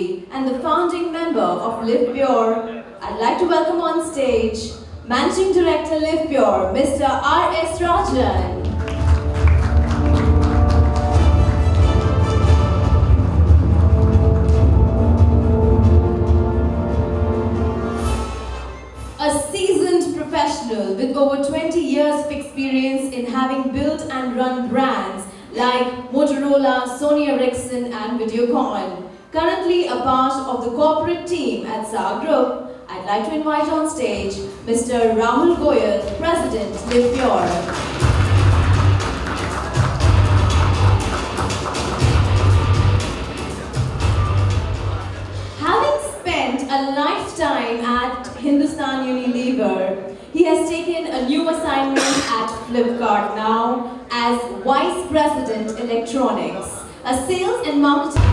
Technology and the founding member of Live Pure, I'd like to welcome on stage Managing Director Live Pure, Mr. R.S. Rajan. A seasoned professional with over 20 years of experience in having built and run brands like Motorola, Sony Ericsson and Videocon. Currently a part of the corporate team at SAR Group, I'd like to invite on stage Mr. Rahul Goyal, President, Live Pure. A lifetime at Hindustan Unilever, he has taken a new assignment at Flipkart now as Vice President Electronics, a sales and marketing.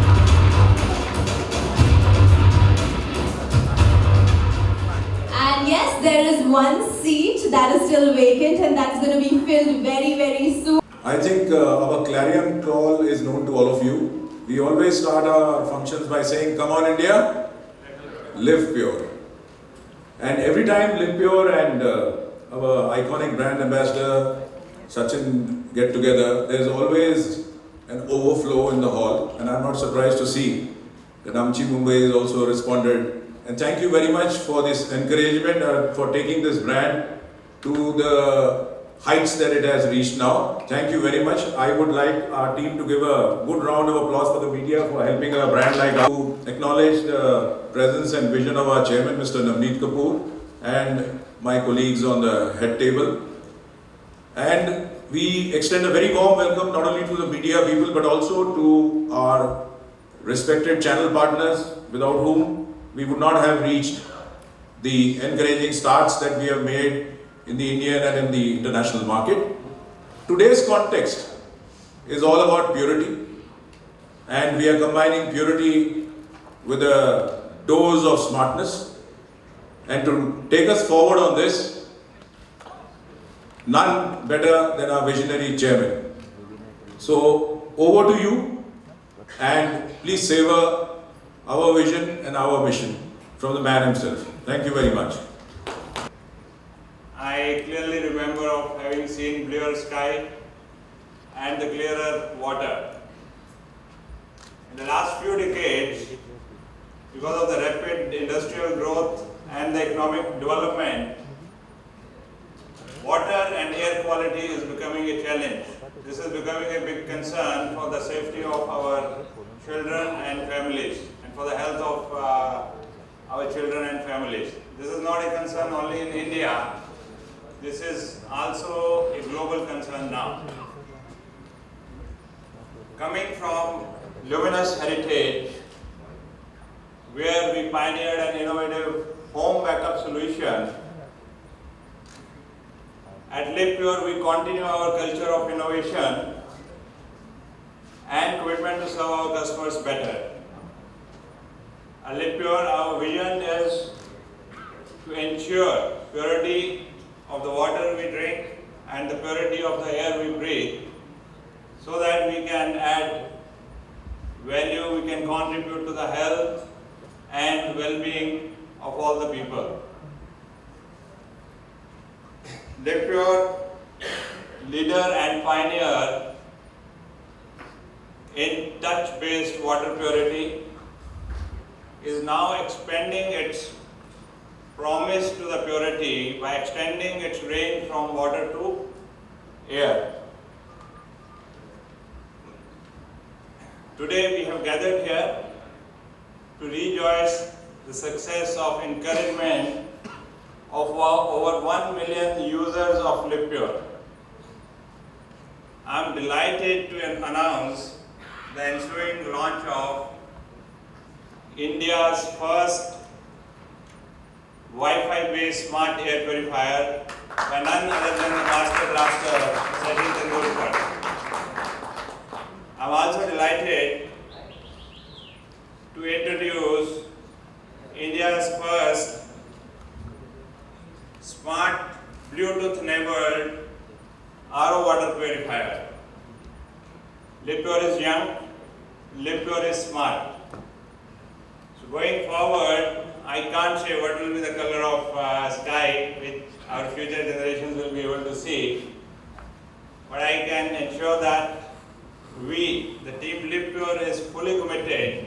And yes, there is one seat that is still vacant and that's going to be filled very, very soon. I think our clarion call is known to all of you. We always start our functions by saying, "Come on India, Live Pure." And every time Live Pure and our iconic brand ambassador Sachin get together, there's always an overflow in the hall, and I'm not surprised to see that Amchi Mumbai has also responded. And thank you very much for this encouragement, for taking this brand to the heights that it has reached now. Thank you very much. I would like our team to give a good round of applause for the media for helping a brand like us to acknowledge the presence and vision of our chairman, Mr. Navneet Kapoor, and my colleagues on the head table. And we extend a very warm welcome not only to the media people but also to our respected channel partners without whom we would not have reached the encouraging starts that we have made in the Indian and in the international market. Today's context is all about purity, and we are combining purity with a dose of smartness. And to take us forward on this, none better than our visionary chairman. So over to you, and please savor our vision and our mission from the man himself. Thank you very much. I clearly remember of having seen bluer sky and the clearer water. In the last few decades, because of the rapid industrial growth and the economic development, water and air quality is becoming a challenge. This is becoming a big concern for the safety of our children and families, and for the health of our children and families. This is not a concern only in India. This is also a global concern now. Coming from luminous heritage, where we pioneered an innovative home backup solution, at Live Pure we continue our culture of innovation and commitment to serve our customers better. At Live Pure, our vision is to ensure purity of the water we drink and the purity of the air we breathe, so that we can add value, we can contribute to the health and well-being of all the people. Live Pure, leader and pioneer in touch-based water purity, is now expanding its promise to the purity by extending its range from water to air. Today we have gathered here to rejoice the success of encouragement of over 1 million users of Live Pure. I am delighted to announce the ensuing launch of India's first Wi-Fi based smart air purifier by none other than the master blaster Sachin Tendulkar. I am also delighted to introduce India's first smart Bluetooth enabled RO water purifier. Live Pure is young, Live Pure is smart. Going forward, I can't say what will be the color of sky which our future generations will be able to see. But I can ensure that we, the team LivePure, is fully committed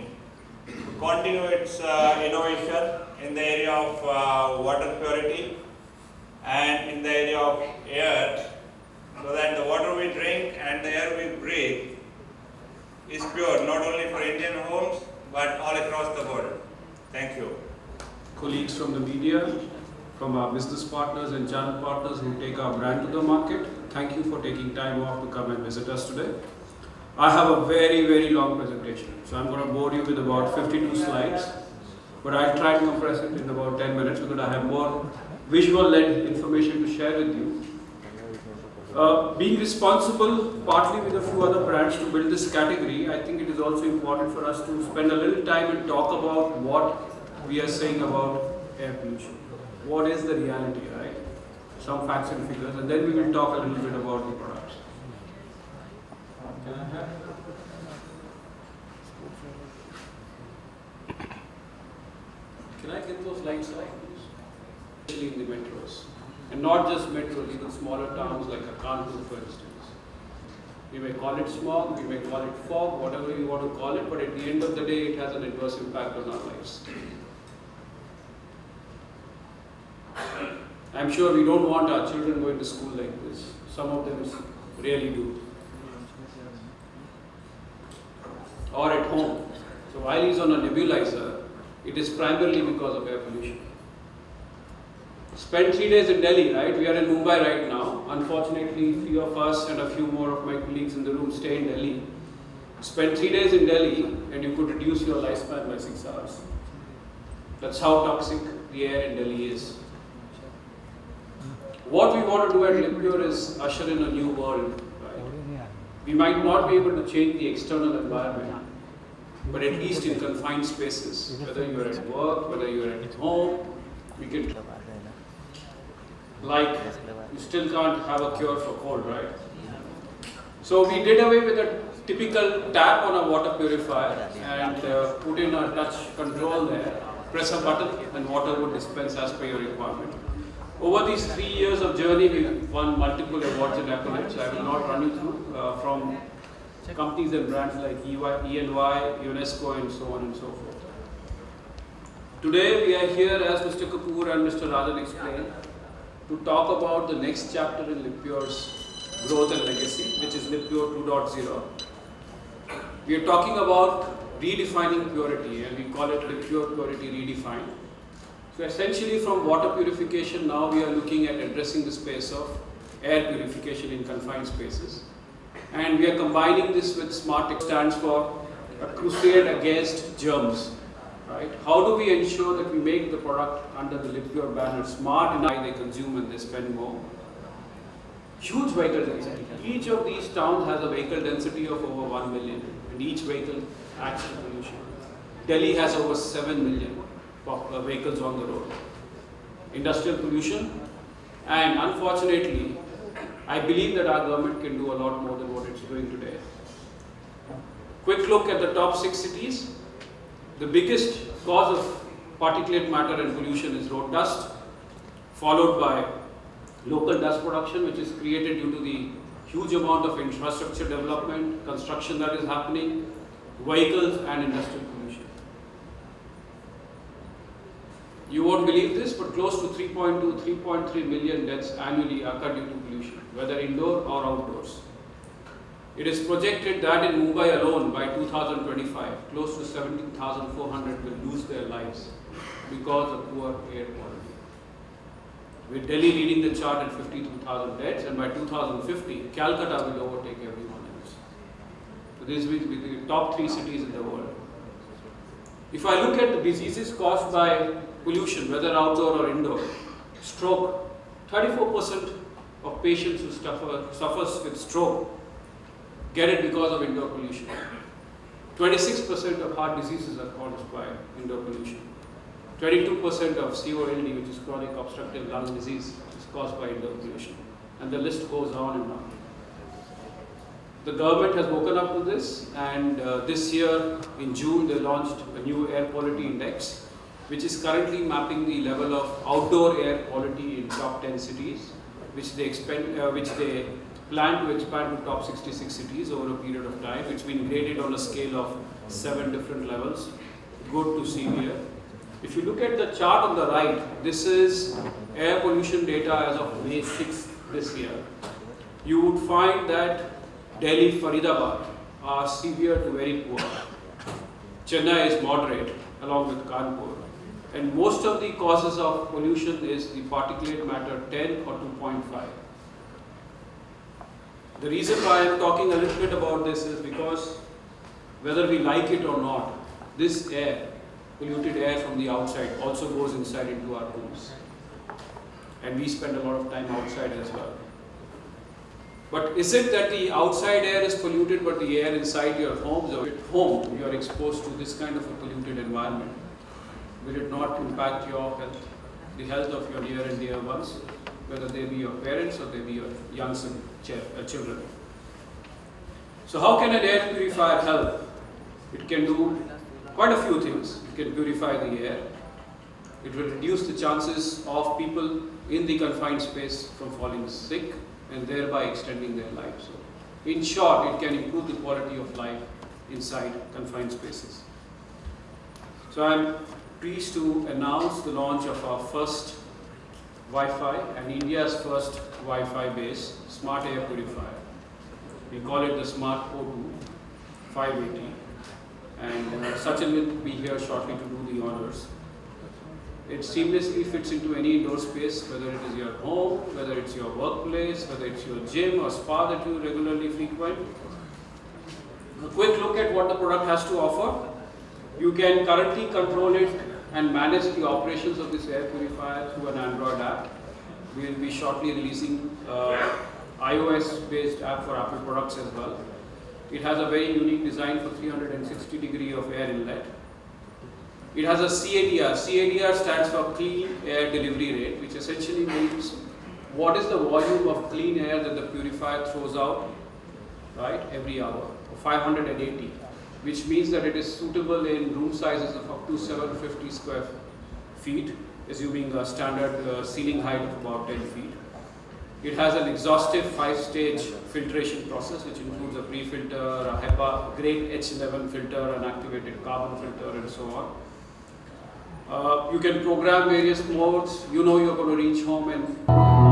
to continue its innovation in the area of water purity and in the area of air, so that the water we drink and the air we breathe is pure, not only for Indian homes, but all across the world. Thank you. Colleagues from the media, from our business partners and channel partners who take our brand to the market, thank you for taking time off to come and visit us today. I have a very, very long presentation, so I'm going to bore you with about 52 slides, but I'll try to compress it in about 10 minutes because I have more visual-led information to share with you. Being responsible partly with a few other brands to build this category, I think it is also important for us to spend a little time and talk about what we are saying about air pollution. What is the reality, right? Some facts and figures, and then we will talk a little bit about the products. Can I get those lights on, please? In the metros. And not just metros, even smaller towns like Kanpur, for instance. We may call it smog, we may call it fog, whatever you want to call it, but at the end of the day, it has an adverse impact on our lives. I'm sure we don't want our children going to school like this. Some of them really do. Or at home. So while he's on a nebulizer, it is primarily because of air pollution. Spent 3 days in Delhi, right? We are in Mumbai right now. Unfortunately, few of us and a few more of my colleagues in the room stay in Delhi. Spend 3 days in Delhi and you could reduce your lifespan by 6 hours. That's how toxic the air in Delhi is. What we want to do at LivePure is usher in a new world. Right? We might not be able to change the external environment, but at least in confined spaces, whether you are at work, whether you are at home, we can. Like, you still can't have a cure for cold, right? So we did away with a typical tap on a water purifier and put in a touch control there, press a button and water would dispense as per your requirement. Over these 3 years of journey, we won multiple awards and accolades. I will not run you through from companies and brands like EY, UNESCO and so on and so forth. Today we are here, as Mr. Kapoor and Mr. Rajan explained, to talk about the next chapter in LivePure's growth and legacy, which is LivePure 2.0. We are talking about redefining purity, and we call it LivePure Purity Redefined. So essentially from water purification, now we are looking at addressing the space of air purification in confined spaces. And we are combining this with SMART. It stands for a crusade against germs. Right? How do we ensure that we make the product under the LivePure banner smart in how they consume and they spend more? Huge vehicle density. Each of these towns has a vehicle density of over 1 million, and each vehicle adds to pollution. Delhi has over 7 million vehicles on the road. Industrial pollution, and unfortunately, I believe that our government can do a lot more than what it's doing today. Quick look at the top 6 cities. The biggest cause of particulate matter and pollution is road dust, followed by local dust production, which is created due to the huge amount of infrastructure development, construction that is happening, vehicles and industrial pollution. You won't believe this, but close to 3.2, 3.3 million deaths annually occur due to pollution, whether indoor or outdoors. It is projected that in Mumbai alone by 2025, close to 17,400 will lose their lives because of poor air quality. With Delhi leading the chart at 52,000 deaths, and by 2050, Calcutta will overtake everyone else. So these will be the top 3 cities in the world. If I look at the diseases caused by pollution, whether outdoor or indoor, stroke, 34% of patients who suffers with stroke get it because of indoor pollution. 26% of heart diseases are caused by indoor pollution. 22% of COLD, which is chronic obstructive lung disease, is caused by indoor pollution. And the list goes on and on. The government has woken up to this, and this year in June they launched a new air quality index, which is currently mapping the level of outdoor air quality in top 10 cities, which they plan to expand to top 66 cities over a period of time. It's been graded on a scale of 7 different levels, good to severe. If you look at the chart on the right, this is air pollution data as of May 6th this year. You would find that Delhi, Faridabad are severe to very poor. Chennai is moderate, along with Kanpur. And most of the causes of pollution is the particulate matter 10 or 2.5. The reason why I am talking a little bit about this is because whether we like it or not, this air, polluted air from the outside, also goes inside into our homes. And we spend a lot of time outside as well. But is it that the outside air is polluted but the air inside your homes, or at home you are exposed to this kind of a polluted environment? Will it not impact your health, the health of your near and dear ones, whether they be your parents or they be your young children? So how can an air purifier help? It can do quite a few things. It can purify the air. It will reduce the chances of people in the confined space from falling sick and thereby extending their lives. So, in short, it can improve the quality of life inside confined spaces. So I am pleased to announce the launch of our first Wi-Fi and India's first Wi-Fi based smart air purifier. We call it the Smart O2 580, and Sachin will be here shortly to do the honors. It seamlessly fits into any indoor space, whether it is your home, whether it's your workplace, whether it's your gym or spa that you regularly frequent. A quick look at what the product has to offer. You can currently control it and manage the operations of this air purifier through an Android app. We will be shortly releasing iOS-based app for Apple products as well. It has a very unique design for 360 degree of air inlet. It has a CADR. CADR stands for Clean Air Delivery Rate, which essentially means what is the volume of clean air that the purifier throws out, right, every hour, 580, which means that it is suitable in room sizes of up to 750 square feet, assuming a standard ceiling height of about 10 feet. It has an exhaustive 5-stage filtration process, which includes a pre-filter, a HEPA, grade H11 filter, an activated carbon filter, and so on. You can program various modes. You know you're going to reach home and